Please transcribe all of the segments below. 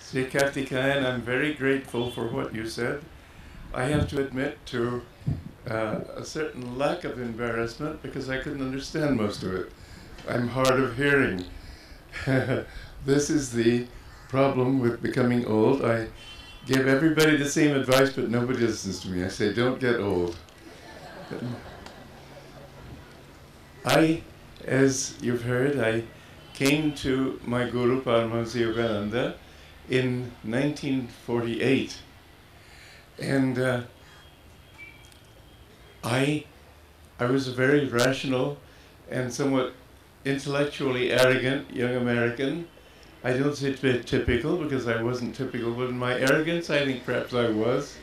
Sri Kartikeyan, I'm very grateful for what you said. I have to admit to a certain lack of embarrassment because I couldn't understand most of it. I'm hard of hearing. This is the problem with becoming old. I give everybody the same advice, but nobody listens to me. I say, don't get old. As you've heard, I came to my Guru Paramahansa Yogananda in 1948. And I was a very rational and somewhat intellectually arrogant young American. I don't say typical because I wasn't typical, but in my arrogance I think perhaps I was.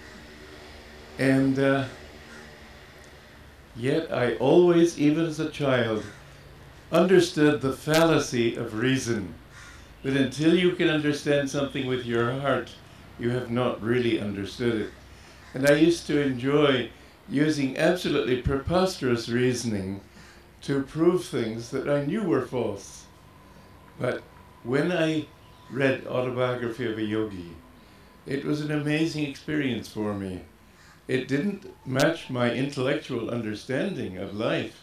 And yet I always, even as a child, understood the fallacy of reason. That until you can understand something with your heart, you have not really understood it. And I used to enjoy using absolutely preposterous reasoning to prove things that I knew were false. But when I read Autobiography of a Yogi, it was an amazing experience for me. It didn't match my intellectual understanding of life.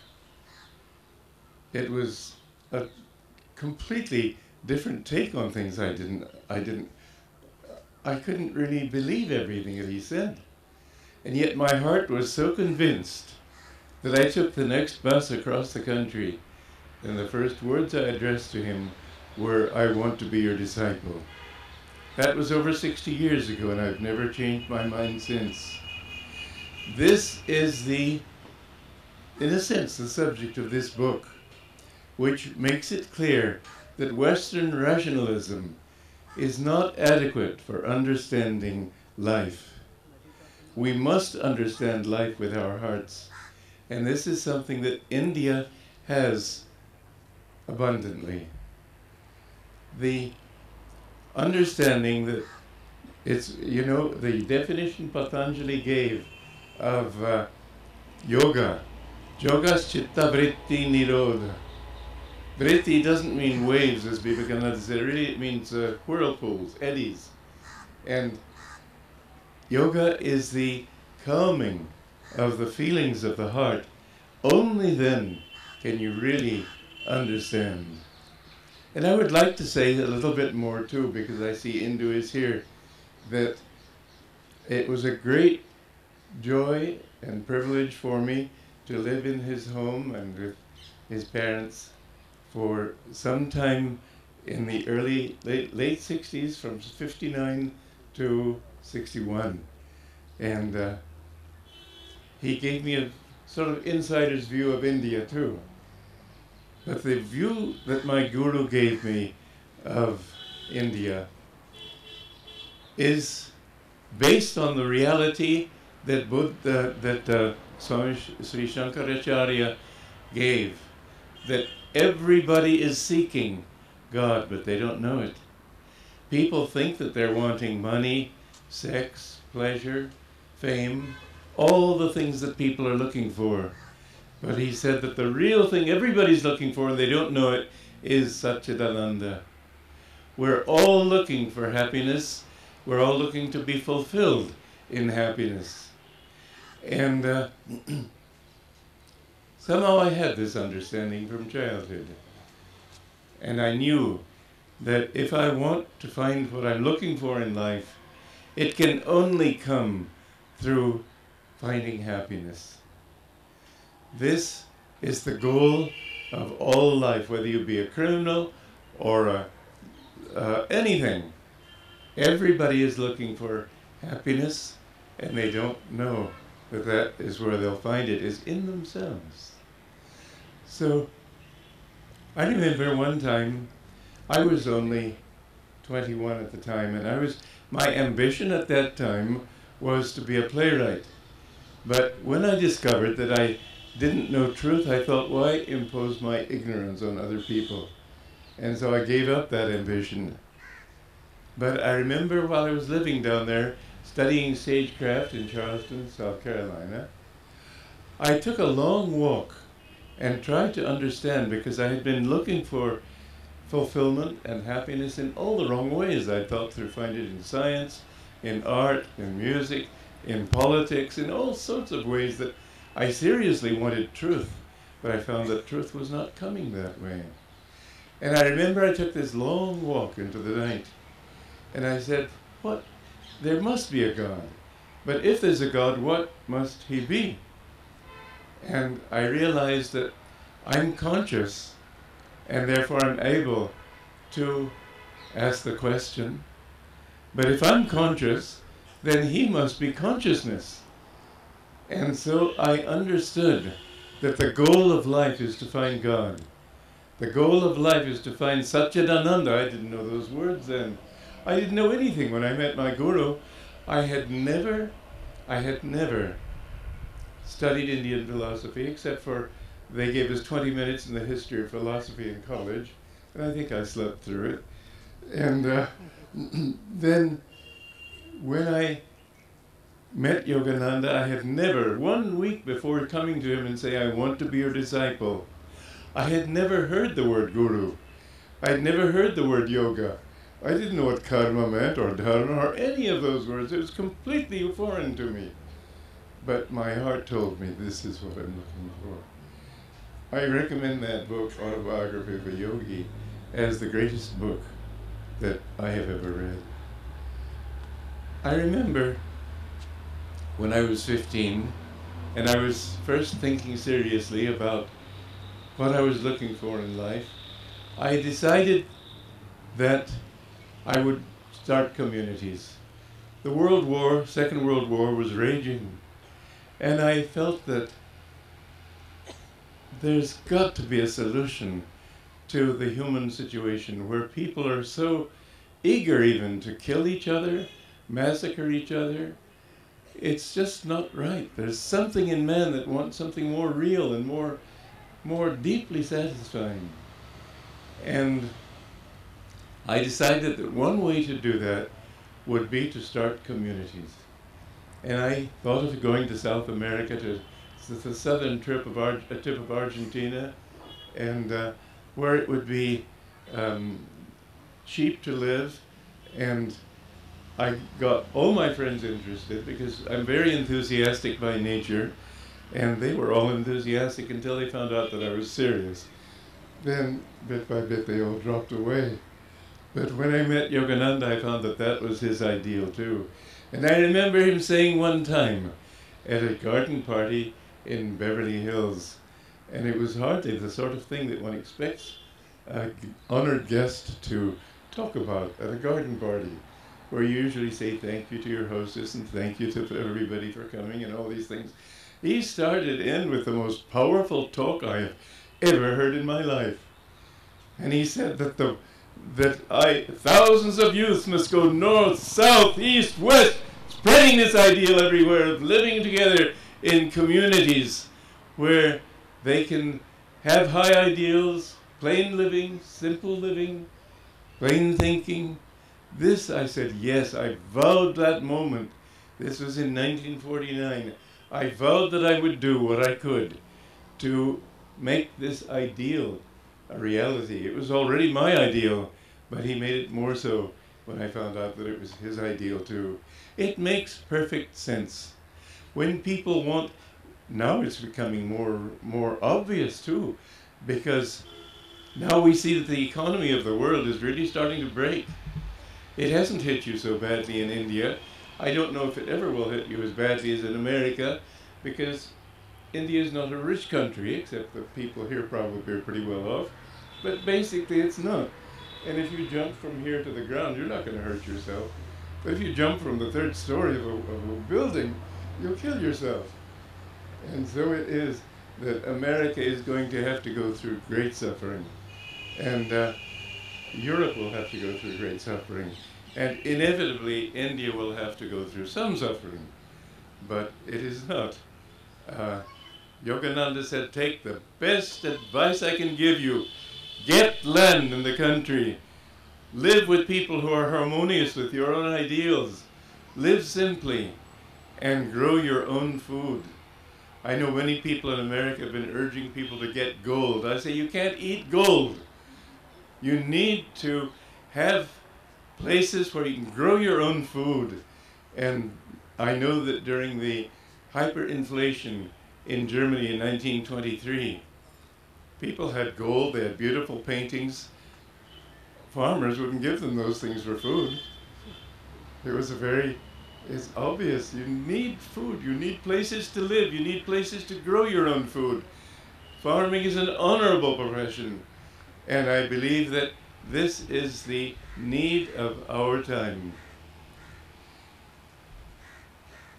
It was a completely different take on things. I couldn't really believe everything that he said. And yet my heart was so convinced that I took the next bus across the country, and the first words I addressed to him were, "I want to be your disciple." That was over 60 years ago, and I've never changed my mind since. This is in a sense, the subject of this book, which makes it clear that Western rationalism is not adequate for understanding life. We must understand life with our hearts. And this is something that India has abundantly. The understanding that it's, the definition Patanjali gave of yoga, yogas chitta vritti nirodha. Vritti doesn't mean waves, as Vivekananda said. Really, it means whirlpools, eddies. And yoga is the calming of the feelings of the heart. Only then can you really understand. And I would like to say a little bit more too, because I see Indu is here, that it was a great joy and privilege for me to live in his home and with his parents for some time in the late 60s, from 59 to 61. And he gave me a sort of insider's view of India too. But the view that my guru gave me of India is based on the reality that Swami Sri Shankaracharya gave, that everybody is seeking God, but they don't know it. People think that they're wanting money, sex, pleasure, fame, all the things that people are looking for. But he said that the real thing everybody's looking for, and they don't know it, is Satchidananda. We're all looking for happiness. We're all looking to be fulfilled in happiness. And somehow I had this understanding from childhood. And I knew that if I want to find what I'm looking for in life, it can only come through finding happiness. This is the goal of all life, whether you be a criminal or anything. Everybody is looking for happiness, and they don't know that that is where they'll find it, is in themselves. So I remember one time, I was only 21 at the time, and my ambition at that time was to be a playwright. But when I discovered that I didn't know truth, I thought, why impose my ignorance on other people? And so I gave up that ambition. But I remember while I was living down there, studying stagecraft in Charleston, South Carolina, I took a long walk and tried to understand, because I had been looking for fulfillment and happiness in all the wrong ways. I thought to find it in science, in art, in music, in politics, in all sorts of ways that I seriously wanted truth, but I found that truth was not coming that way. And I remember I took this long walk into the night, and I said, what? There must be a God. But if there's a God, what must he be? And I realized that I'm conscious, and therefore I'm able to ask the question. But if I'm conscious, then he must be consciousness. And so I understood that the goal of life is to find God. The goal of life is to find Satchidananda. I didn't know those words then. I didn't know anything when I met my guru. I had never studied Indian philosophy, except for they gave us 20 minutes in the history of philosophy in college, and I think I slept through it. And then when I met Yogananda, I had never, 1 week before coming to him and say, I want to be your disciple, I had never heard the word guru. I had never heard the word yoga. I didn't know what karma meant or dharma or any of those words. It was completely foreign to me. But my heart told me this is what I'm looking for. I recommend that book, Autobiography of a Yogi, as the greatest book that I have ever read. I remember when I was 15, and I was first thinking seriously about what I was looking for in life, I decided that I would start communities. The World War, Second World War, was raging, and I felt that there's got to be a solution to the human situation where people are so eager even to kill each other, massacre each other. It's just not right. There's something in man that wants something more real and more deeply satisfying. And I decided that one way to do that would be to start communities. And I thought of going to South America, to the southern tip of Argentina, and where it would be cheap to live. And I got all my friends interested because I'm very enthusiastic by nature, and they were all enthusiastic until they found out that I was serious. Then, bit by bit, they all dropped away. But when I met Yogananda, I found that that was his ideal too. And I remember him saying one time at a garden party in Beverly Hills, and it was hardly the sort of thing that one expects an honored guest to talk about at a garden party, where you usually say thank you to your hostess and thank you to everybody for coming and all these things. He started in with the most powerful talk I have ever heard in my life. And he said that thousands of youths must go north, south, east, west, spreading this ideal everywhere of living together in communities where they can have high ideals, plain living, simple living, plain thinking. This, I said, yes, I vowed that moment. This was in 1949. I vowed that I would do what I could to make this ideal a reality. It was already my ideal, but he made it more so when I found out that it was his ideal too. It makes perfect sense. When people want, now it's becoming more obvious too, because now we see that the economy of the world is really starting to break. It hasn't hit you so badly in India. I don't know if it ever will hit you as badly as in America, because India is not a rich country, except the people here probably are pretty well off. But basically it's not. And if you jump from here to the ground, you're not going to hurt yourself. But if you jump from the third story of a building, you'll kill yourself. And so it is that America is going to have to go through great suffering. And Europe will have to go through great suffering. And inevitably, India will have to go through some suffering. But it is not. Yogananda said, take the best advice I can give you. Get land in the country. Live with people who are harmonious with your own ideals. Live simply and grow your own food. I know many people in America have been urging people to get gold. I say, you can't eat gold. You need to have places where you can grow your own food. And I know that during the hyperinflation in Germany in 1923, people had gold, they had beautiful paintings. Farmers wouldn't give them those things for food. It's obvious, you need food, you need places to live, you need places to grow your own food. Farming is an honorable profession, and I believe that this is the need of our time.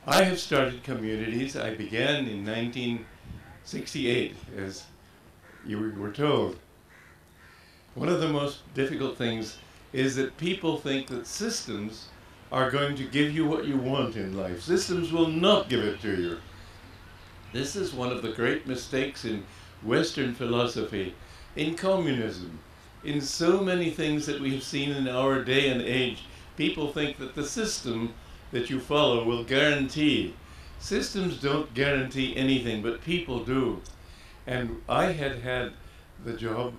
I have started communities. I began in 1968, as you were told. One of the most difficult things is that people think that systems are going to give you what you want in life. Systems will not give it to you. This is one of the great mistakes in Western philosophy, in communism, in so many things that we have seen in our day and age. People think that the system that you follow will guarantee. Systems don't guarantee anything, but people do. And I had the job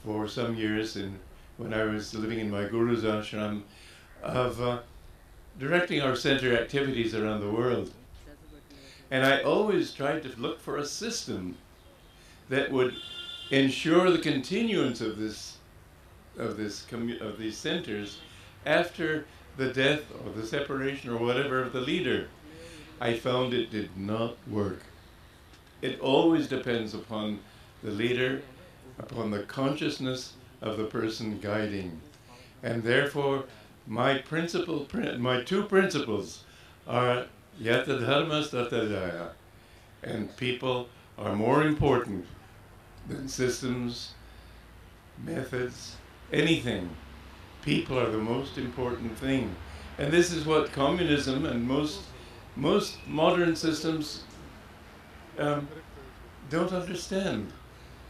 for some years when I was living in my guru's ashram of directing our center activities around the world. And I always tried to look for a system that would ensure the continuance of these centers after the death or the separation or whatever of the leader. I found it did not work. It always depends upon the leader, upon the consciousness of the person guiding. And therefore, my two principles are yata dharmas tata jaya. And people are more important than systems, methods, anything. People are the most important thing. And this is what communism and most modern systems don't understand.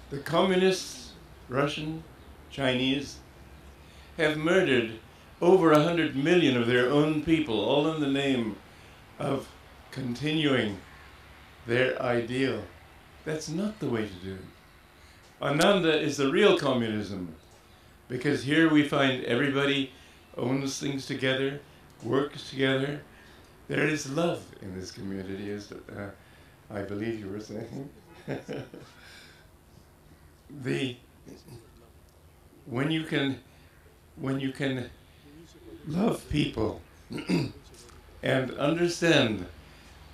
The communists, Russian, Chinese, have murdered over 100 million of their own people, all in the name of continuing their ideal. That's not the way to do it. Ananda is the real communism, because here we find everybody owns things together, works together. There is love in this community, as I believe you were saying. When you can love people and understand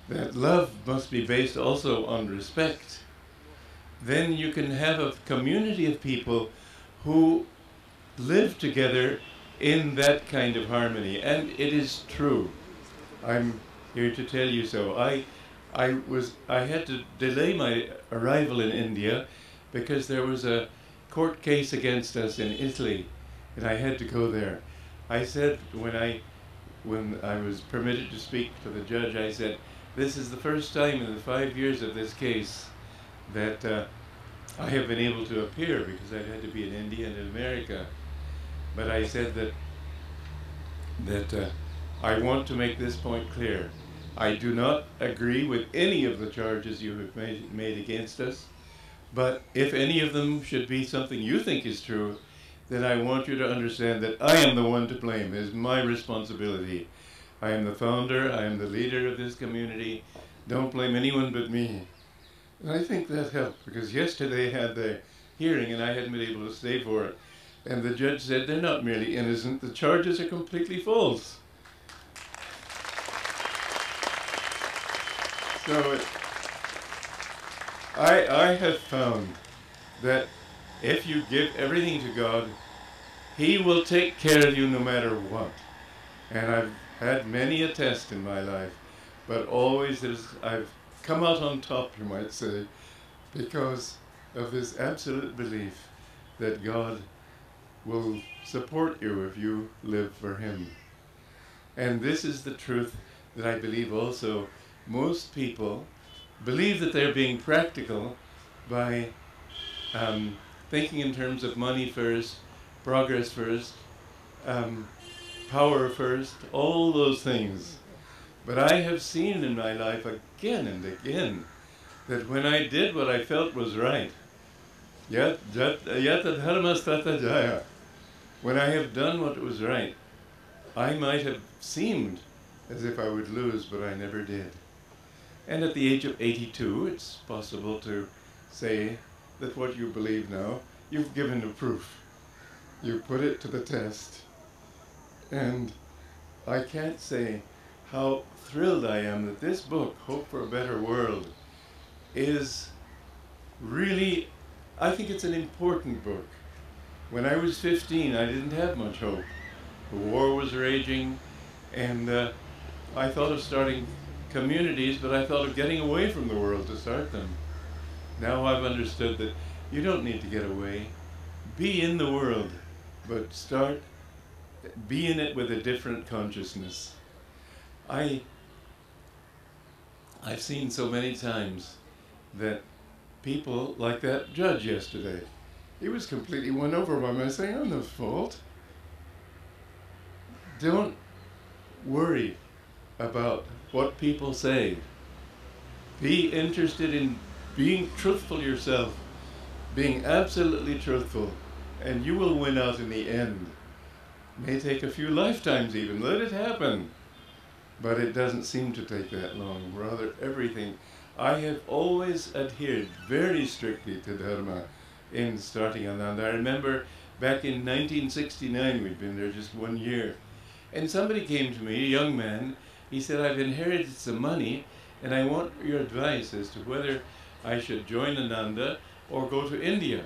that love must be based also on respect, then you can have a community of people who live together in that kind of harmony. And it is true. I'm here to tell you so. I had to delay my arrival in India because there was a court case against us in Italy, and I had to go there. I said, when I was permitted to speak to the judge, I said, this is the first time in the 5 years of this case that I have been able to appear, because I've had to be in India and in America. But I said that I want to make this point clear. I do not agree with any of the charges you have made against us, but if any of them should be something you think is true, then I want you to understand that I am the one to blame. It is my responsibility. I am the founder, I am the leader of this community. Don't blame anyone but me. And I think that helped, because yesterday I had the hearing and I hadn't been able to stay for it. And the judge said, they're not merely innocent, the charges are completely false. So I have found that if you give everything to God, He will take care of you no matter what. And I've had many a test in my life, but always I've come out on top, you might say, because of this absolute belief that God will support you if you live for Him. And this is the truth that I believe also most people believe, that they're being practical by thinking in terms of money first, progress first, power first, all those things. But I have seen in my life again and again that when I did what I felt was right, yata dharmas tata jaya, When I have done what was right, I might have seemed as if I would lose, but I never did. And at the age of 82, it's possible to say that what you believe now, you've given the proof. You've put it to the test. And I can't say how thrilled I am that this book, Hope for a Better World, is really, I think it's an important book. When I was 15, I didn't have much hope. The war was raging, and I thought of starting communities, but I thought of getting away from the world to start them. Now I've understood that you don't need to get away. Be in the world, but be in it with a different consciousness. I've seen so many times that people, like that judge yesterday, he was completely won over by my saying, I'm no fault. Don't worry about what people say. Be interested in being truthful yourself, being absolutely truthful, and you will win out in the end. May take a few lifetimes even, let it happen. But it doesn't seem to take that long, rather everything. I have always adhered very strictly to Dharma in starting Ananda. I remember back in 1969, we'd been there just 1 year, and somebody came to me, a young man. He said, I've inherited some money, and I want your advice as to whether I should join Ananda or go to India.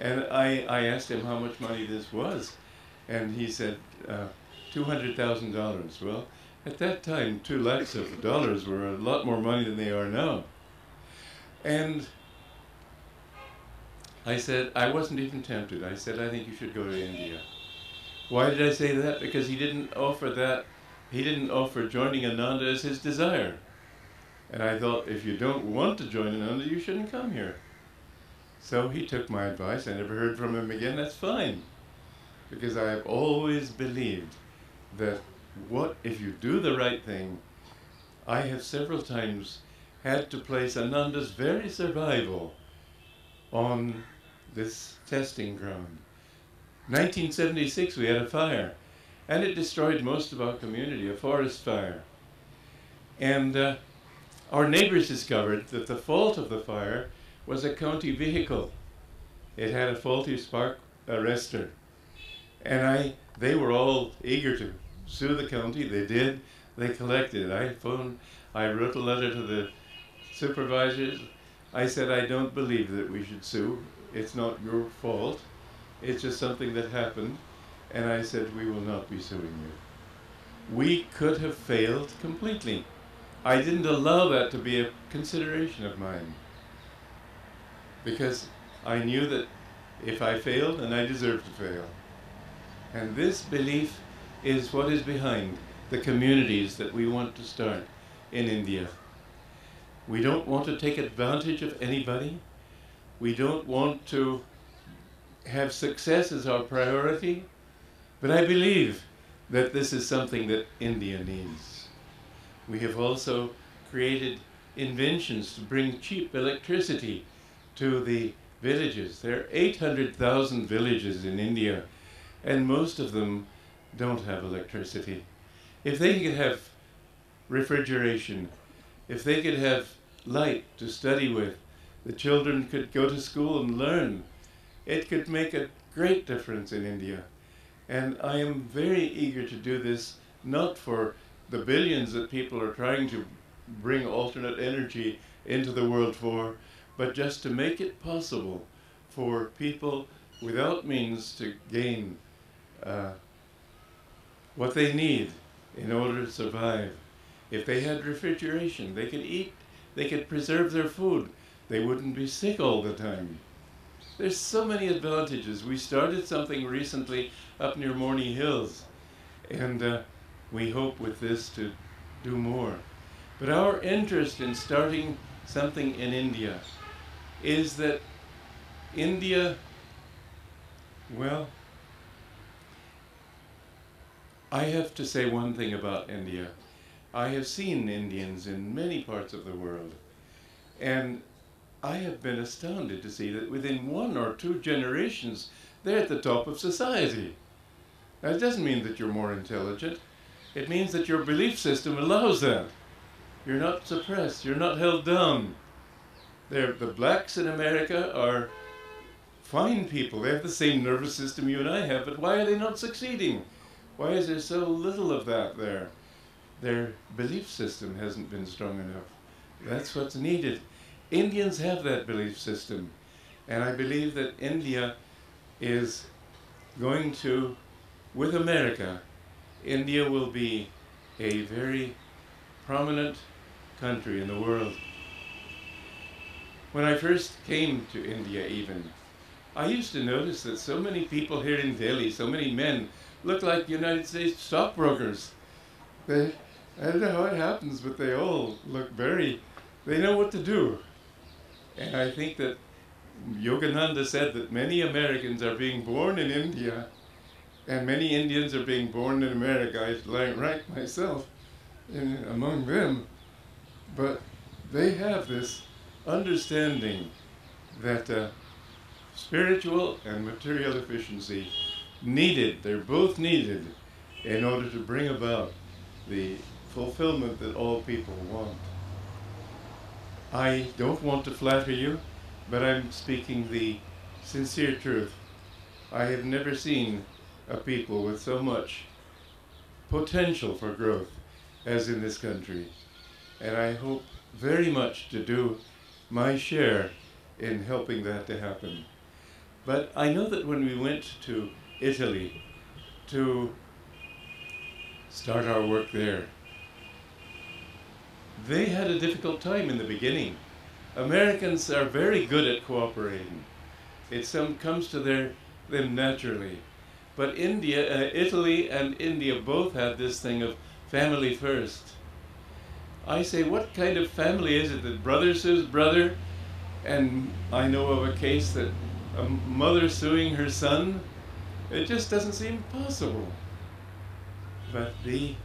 And I asked him how much money this was, and he said, $200,000. Well, at that time, 2 lakhs of dollars were a lot more money than they are now. And I said, I wasn't even tempted. I said, I think you should go to India. Why did I say that? Because he didn't offer that. He didn't offer joining Ananda as his desire. And I thought, if you don't want to join Ananda, you shouldn't come here. So he took my advice. I never heard from him again. That's fine. Because I have always believed that if you do the right thing, I have several times had to place Ananda's very survival on this testing ground. 1976, we had a fire, and it destroyed most of our community, a forest fire. And our neighbors discovered that the fault of the fire was a county vehicle. It had a faulty spark arrestor. And they were all eager to sue the county. They did. They collected. I wrote a letter to the supervisors. I said, I don't believe that we should sue. It's not your fault. It's just something that happened. And I said, we will not be suing you. We could have failed completely. I didn't allow that to be a consideration of mine, because I knew that if I failed, then I deserved to fail. And this belief is what is behind the communities that we want to start in India. We don't want to take advantage of anybody. We don't want to have success as our priority. But I believe that this is something that India needs. We have also created inventions to bring cheap electricity to the villages. There are 800,000 villages in India, and most of them don't have electricity. If they could have refrigeration, if they could have light to study with, the children could go to school and learn. It could make a great difference in India. And I am very eager to do this, not for the billions that people are trying to bring alternate energy into the world for, but just to make it possible for people without means to gain what they need in order to survive. If they had refrigeration, they could eat, they could preserve their food, they wouldn't be sick all the time. There's so many advantages. We started something recently up near Morney Hills, and we hope with this to do more. But our interest in starting something in India is that India, well, I have to say one thing about India. I have seen Indians in many parts of the world, and I have been astounded to see that within 1 or 2 generations, they're at the top of society. Now, it doesn't mean that you're more intelligent. It means that your belief system allows that. You're not suppressed. You're not held down. The blacks in America are fine people. They have the same nervous system you and I have, but why are they not succeeding? Why is there so little of that there? Their belief system hasn't been strong enough. That's what's needed. Indians have that belief system. And I believe that India is going to, with America, India will be a very prominent country in the world. When I first came to India even, I used to notice that so many people here in Delhi, so many men, look like United States stockbrokers. I don't know how it happens, but they all look they know what to do. And I think that Yogananda said that many Americans are being born in India, and many Indians are being born in America. I rank myself among them. But they have this understanding that spiritual and material efficiency they're both needed in order to bring about the fulfillment that all people want. I don't want to flatter you, but I'm speaking the sincere truth. I have never seen a people with so much potential for growth as in this country. And I hope very much to do my share in helping that to happen. But I know that when we went to Italy to start our work there, they had a difficult time in the beginning. Americans are very good at cooperating. It comes to them naturally. But Italy and India both had this thing of family first. I say, what kind of family is it that brother sues brother? And I know of a case that a mother suing her son. It just doesn't seem possible. But the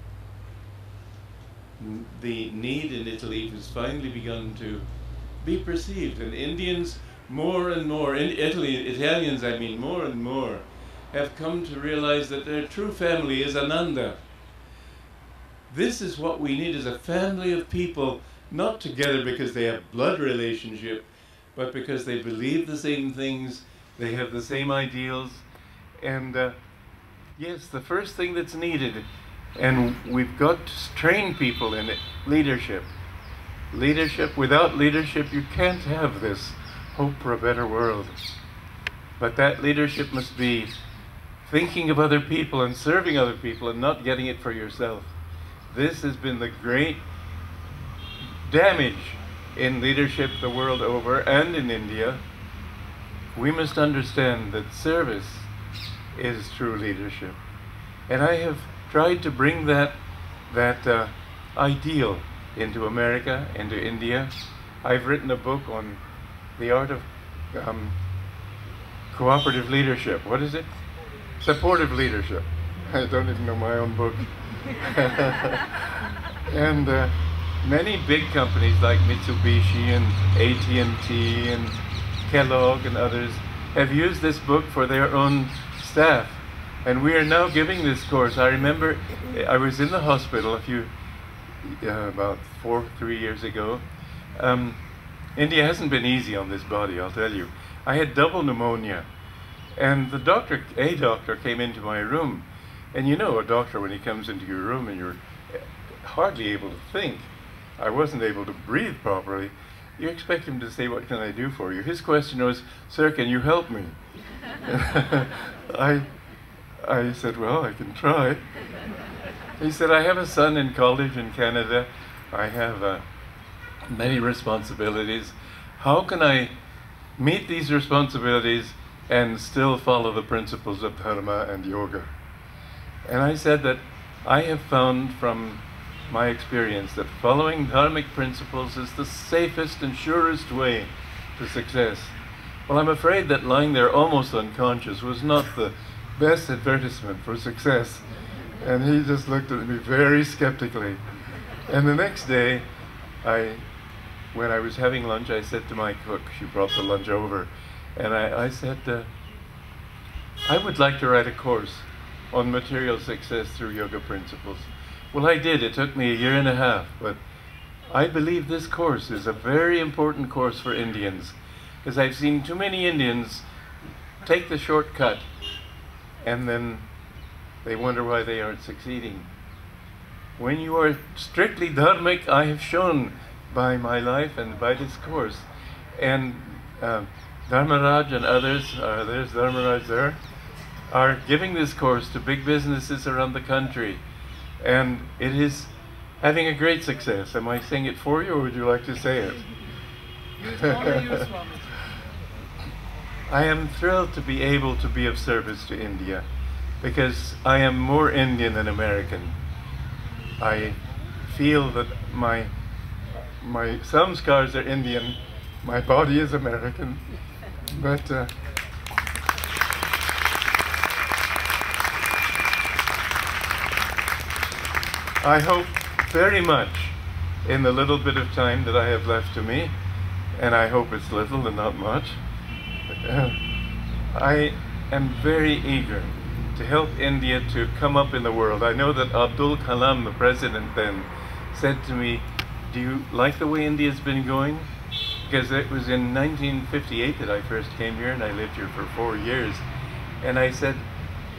need in Italy has finally begun to be perceived, and Indians more and more, Italians I mean, more and more, have come to realize that their true family is Ananda. This is what we need, is a family of people, not together because they have blood relationship, but because they believe the same things, they have the same ideals, and yes, the first thing that's needed, and we've got to train people in it, leadership. Leadership, without leadership, you can't have this hope for a better world. But that leadership must be thinking of other people and serving other people and not getting it for yourself. This has been the great damage in leadership the world over and in India. We must understand that service is true leadership. And I have tried to bring that ideal into America, into India. I've written a book on the art of cooperative leadership. What is it? Supportive leadership. I don't even know my own book. And many big companies like Mitsubishi and AT&T and Kellogg and others have used this book for their own staff. And we are now giving this course. I remember I was in the hospital about 3 years ago. India hasn't been easy on this body, I'll tell you. I had double pneumonia. And a doctor came into my room. And you know, a doctor, when he comes into your room and you're hardly able to think, I wasn't able to breathe properly, you expect him to say, "What can I do for you?" His question was, "Sir, can you help me?" I said, "Well, I can try." He said, "I have a son in college in Canada. I have many responsibilities. How can I meet these responsibilities and still follow the principles of dharma and yoga?" And I said that I have found from my experience that following dharmic principles is the safest and surest way to success. Well, I'm afraid that lying there almost unconscious was not the best advertisement for success. And he just looked at me very skeptically. And the next day, when I was having lunch, I said to my cook, she brought the lunch over, and I said, I would like to write a course on material success through yoga principles. Well, I did. It took me a year and a half, but I believe this course is a very important course for Indians, because I've seen too many Indians take the shortcut and then they wonder why they aren't succeeding. When you are strictly dharmic, I have shown by my life and by this course, and Dharmaraj and others, there's Dharmaraj there, are giving this course to big businesses around the country, and it is having a great success. Am I saying it for you, or would you like to say it? I am thrilled to be able to be of service to India, because I am more Indian than American. I feel that my samskars are Indian, my body is American, but I hope very much in the little bit of time that I have left to me, and I hope it's little and not much, I am very eager to help India to come up in the world. I know that Abdul Kalam, the president then, said to me, "Do you like the way India's been going?" Because it was in 1958 that I first came here, and I lived here for 4 years. And I said,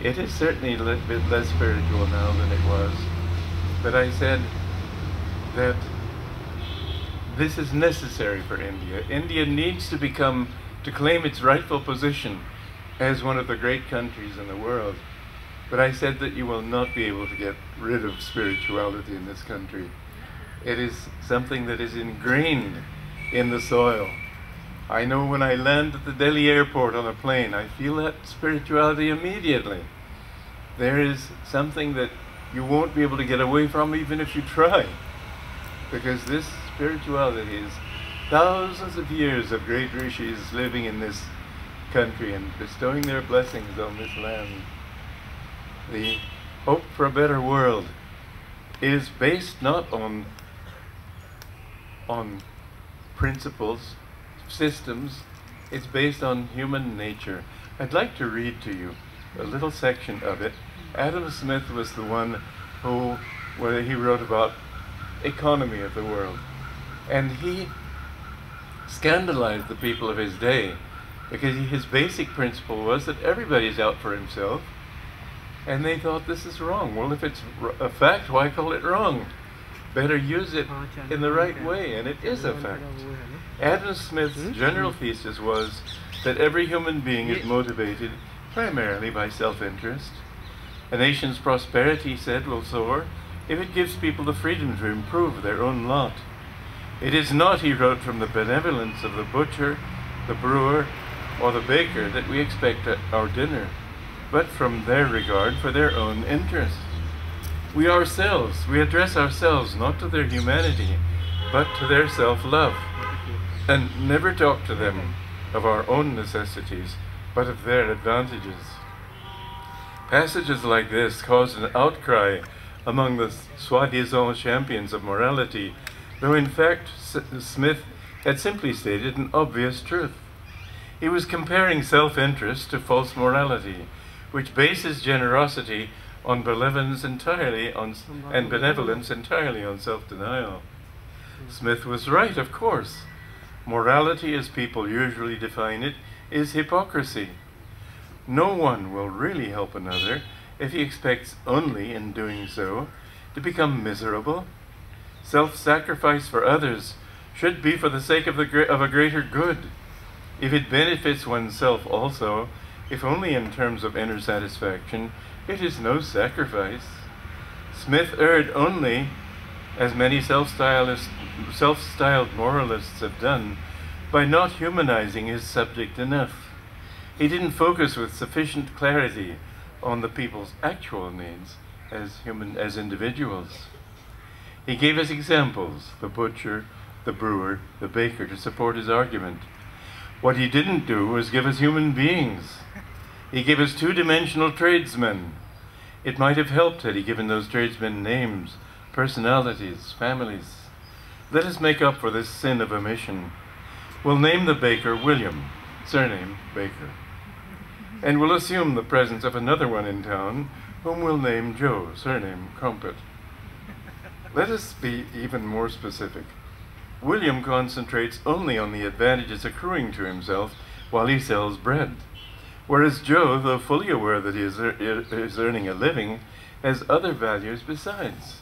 it is certainly a little bit less spiritual now than it was. But I said that this is necessary for India. India needs to claim its rightful position as one of the great countries in the world. But I said that you will not be able to get rid of spirituality in this country. It is something that is ingrained in the soil. I know when I land at the Delhi airport on a plane, I feel that spirituality immediately. There is something that you won't be able to get away from even if you try, because this spirituality is thousands of years of great rishis living in this country and bestowing their blessings on this land. The hope for a better world is based not on principles, systems, it's based on human nature. I'd like to read to you a little section of it. Adam Smith was the one where he wrote about economy of the world, and he scandalized the people of his day because his basic principle was that everybody's out for himself, and they thought this is wrong. Well, if it's a fact, why call it wrong? Better use it in the right way, and it is a fact. Adam Smith's general thesis was that every human being is motivated primarily by self-interest. A nation's prosperity, he said, will soar if it gives people the freedom to improve their own lot. It is not, he wrote, from the benevolence of the butcher, the brewer, or the baker that we expect our dinner, but from their regard for their own interests. We address ourselves not to their humanity, but to their self-love, and never talk to them of our own necessities, but of their advantages. Passages like this caused an outcry among the soi-disant champions of morality, though in fact Smith had simply stated an obvious truth. He was comparing self-interest to false morality, which bases generosity on benevolence entirely on self-denial. Smith was right, of course. Morality, as people usually define it, is hypocrisy. No one will really help another if he expects only, in doing so, to become miserable. Self-sacrifice for others should be for the sake of a greater good. If it benefits oneself also, if only in terms of inner satisfaction, it is no sacrifice. Smith erred only, as many self-styled moralists have done, by not humanizing his subject enough. He didn't focus with sufficient clarity on the people's actual needs as individuals. He gave us examples, the butcher, the brewer, the baker, to support his argument. What he didn't do was give us human beings. He gave us two-dimensional tradesmen. It might have helped had he given those tradesmen names, personalities, families. Let us make up for this sin of omission. We'll name the baker William, surname Baker. and we'll assume the presence of another one in town, whom we'll name Joe, surname Crumpet. Let us be even more specific. William concentrates only on the advantages accruing to himself while he sells bread, whereas Joe, though fully aware that he is earning a living, has other values besides.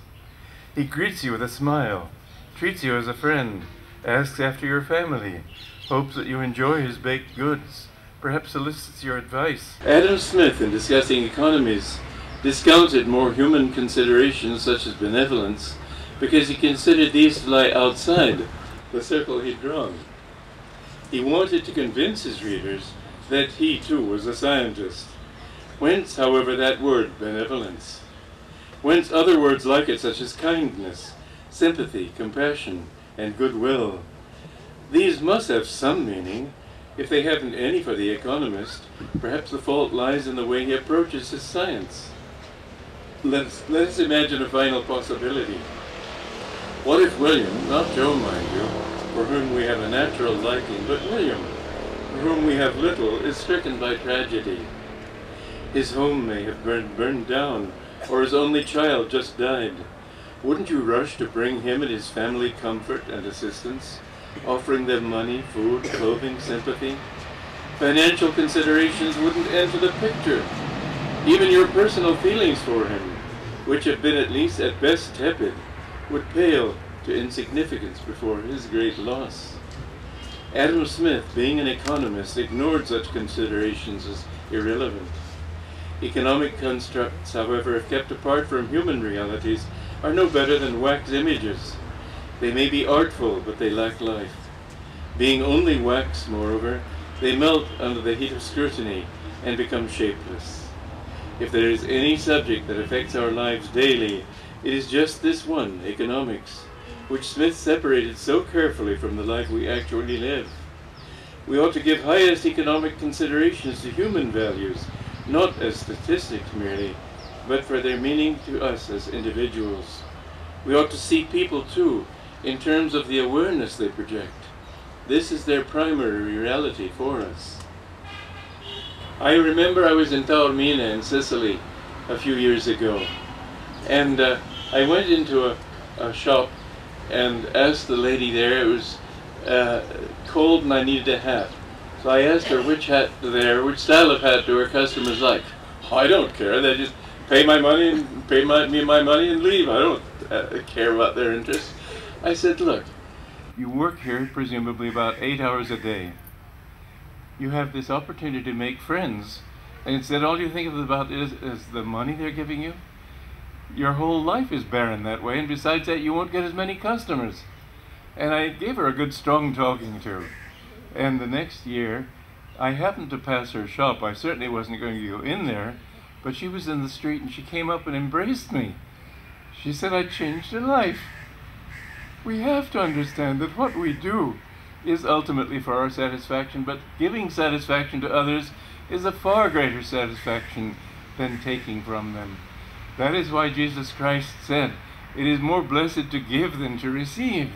He greets you with a smile, treats you as a friend, asks after your family, hopes that you enjoy his baked goods, perhaps solicits your advice. Adam Smith, in discussing economies, discounted more human considerations such as benevolence because he considered these to lie outside the circle he'd drawn. He wanted to convince his readers that he too was a scientist. Whence, however, that word, benevolence. Whence other words like it, such as kindness, sympathy, compassion, and goodwill. These must have some meaning. If they haven't any for the economist, perhaps the fault lies in the way he approaches his science. Let's imagine a final possibility. What if William, not Joe mind you, for whom we have a natural liking, but William, for whom we have little, is stricken by tragedy? His home may have burned down, or his only child just died. Wouldn't you rush to bring him and his family comfort and assistance, offering them money, food, clothing, sympathy? Financial considerations wouldn't enter the picture. Even your personal feelings for him, which have been at least at best tepid, would pale to insignificance before his great loss. Adam Smith, being an economist, ignored such considerations as irrelevant. Economic constructs, however, if kept apart from human realities, are no better than wax images. They may be artful, but they lack life. Being only wax, moreover, they melt under the heat of scrutiny and become shapeless. If there is any subject that affects our lives daily, it is just this one, economics, which Smith separated so carefully from the life we actually live. We ought to give highest economic considerations to human values, not as statistics merely, but for their meaning to us as individuals. We ought to see people, too, in terms of the awareness they project. This is their primary reality for us. I remember I was in Taormina in Sicily a few years ago, and I went into a shop and asked the lady there. It was cold and I needed a hat. So I asked her which style of hat do her customers like. I don't care, they just pay my money and pay me my money and leave. I don't care about their interests. I said, look, you work here presumably about 8 hours a day. You have this opportunity to make friends, and instead all you think about is the money they're giving you. Your whole life is barren that way, and besides that you won't get as many customers. And I gave her a good strong talking to. And the next year, I happened to pass her shop. I certainly wasn't going to go in there, but she was in the street and she came up and embraced me. She said, I changed her life. We have to understand that what we do is ultimately for our satisfaction, but giving satisfaction to others is a far greater satisfaction than taking from them. That is why Jesus Christ said, it is more blessed to give than to receive.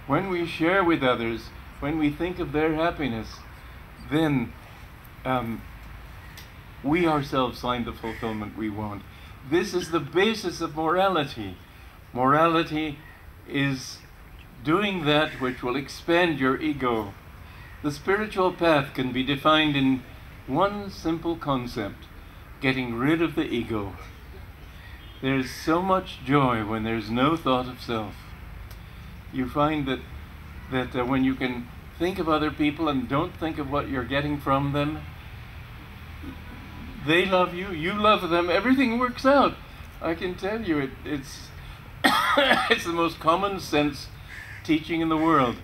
When we share with others, when we think of their happiness, then we ourselves find the fulfillment we want. This is the basis of morality. Morality is doing that which will expand your ego. The spiritual path can be defined in one simple concept: getting rid of the ego. There's so much joy when there's no thought of self. You find that when you can think of other people and don't think of what you're getting from them, they love you, you love them, everything works out. I can tell you, it's it's the most common sense teaching in the world.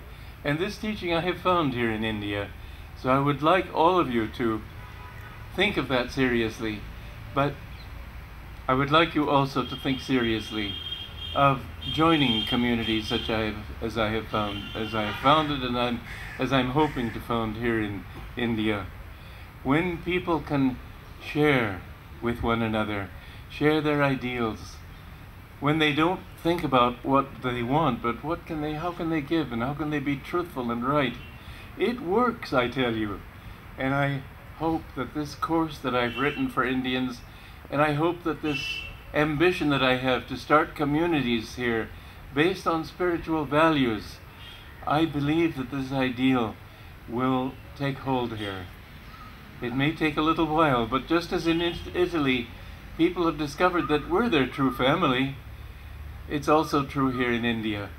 And this teaching I have found here in India. So I would like all of you to think of that seriously. But I would like you also to think seriously of joining communities such as I have founded, and as I'm hoping to found here in India. When people can share with one another, share their ideals, when they don't think about what they want, but how can they give, and how can they be truthful and right, it works, I tell you. And hope that this course that I've written for Indians, and I hope that this ambition that I have to start communities here based on spiritual values, I believe that this ideal will take hold here. It may take a little while, but just as in Italy, people have discovered that we're their true family, it's also true here in India.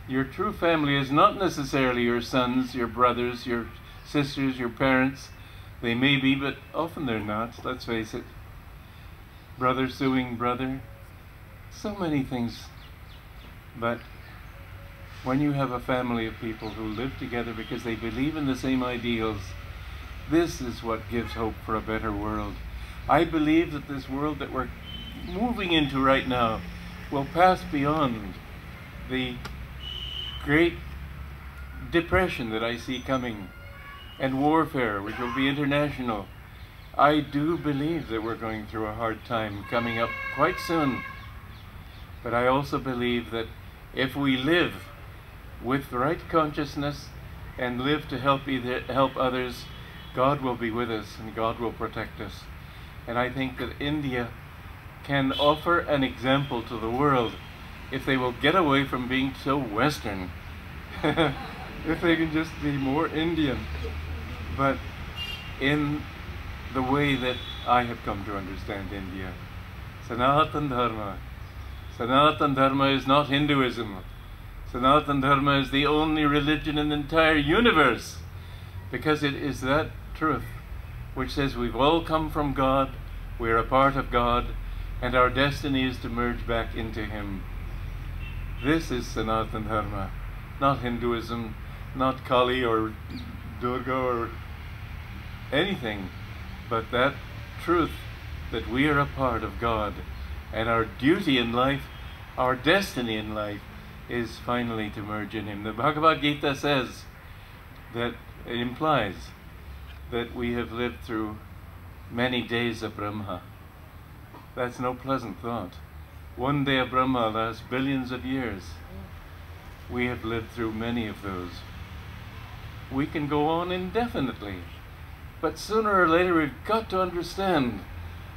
Your true family is not necessarily your sons, your brothers, your sisters, your parents. They may be, but often they're not, let's face it. Brother suing brother, so many things. But when you have a family of people who live together because they believe in the same ideals, this is what gives hope for a better world. I believe that this world that we're moving into right now will pass beyond the great depression that I see coming and warfare, which will be international. I do believe that we're going through a hard time coming up quite soon. But I also believe that if we live with the right consciousness and live to help others, God will be with us and God will protect us. And I think that India can offer an example to the world if they will get away from being so Western. If they can just be more Indian, but in the way that I have come to understand India. Sanatana Dharma. Sanatana Dharma is not Hinduism. Sanatana Dharma is the only religion in the entire universe, because it is that truth which says we've all come from God, we're a part of God, and our destiny is to merge back into Him. This is Sanatana Dharma, not Hinduism, not Kali or Durga or anything, but that truth that we are a part of God, and our duty in life, our destiny in life, is finally to merge in Him. The Bhagavad Gita says that it implies that we have lived through many days of Brahma. That's no pleasant thought. One day of Brahma lasts billions of years. We have lived through many of those. We can go on indefinitely, but sooner or later we've got to understand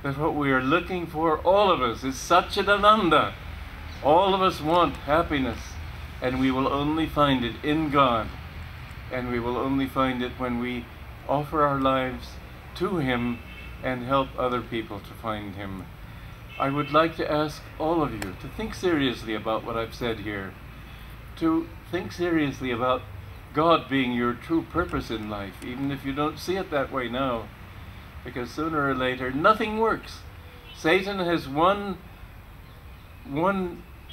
that what we are looking for, all of us, is Satchidananda. All of us want happiness, and we will only find it in God, and we will only find it when we offer our lives to Him and help other people to find Him. I would like to ask all of you to think seriously about what I've said here, to think seriously about God being your true purpose in life, even if you don't see it that way now, because sooner or later nothing works. Satan has one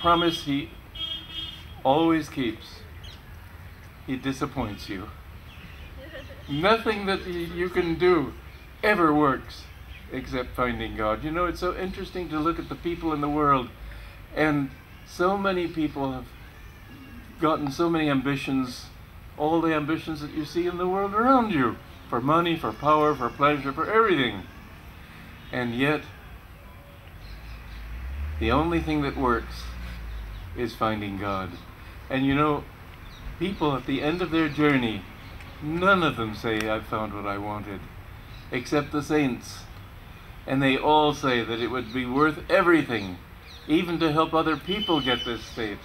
promise he always keeps. He disappoints you. Nothing that you can do ever works except finding God. You know, it's so interesting to look at the people in the world, and so many people have gotten so many ambitions, all the ambitions that you see in the world around you, for money, for power, for pleasure, for everything. And yet, the only thing that works is finding God. And you know, people at the end of their journey, none of them say, I've found what I wanted, except the saints. And they all say that it would be worth everything, even to help other people get this state,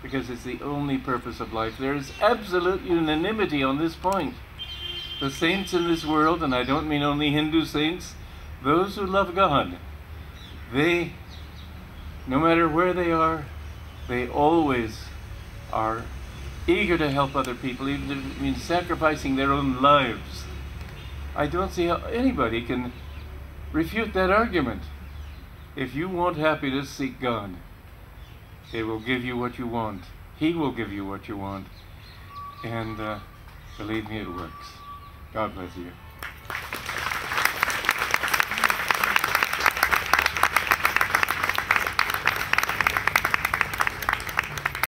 because it's the only purpose of life. There is absolute unanimity on this point. The saints in this world, and I don't mean only Hindu saints, those who love God, they, no matter where they are, they always are eager to help other people, even if it means sacrificing their own lives. I don't see how anybody can refute that argument. If you want happiness, seek God. It will give you what you want. He will give you what you want. And believe me, it works. God bless you.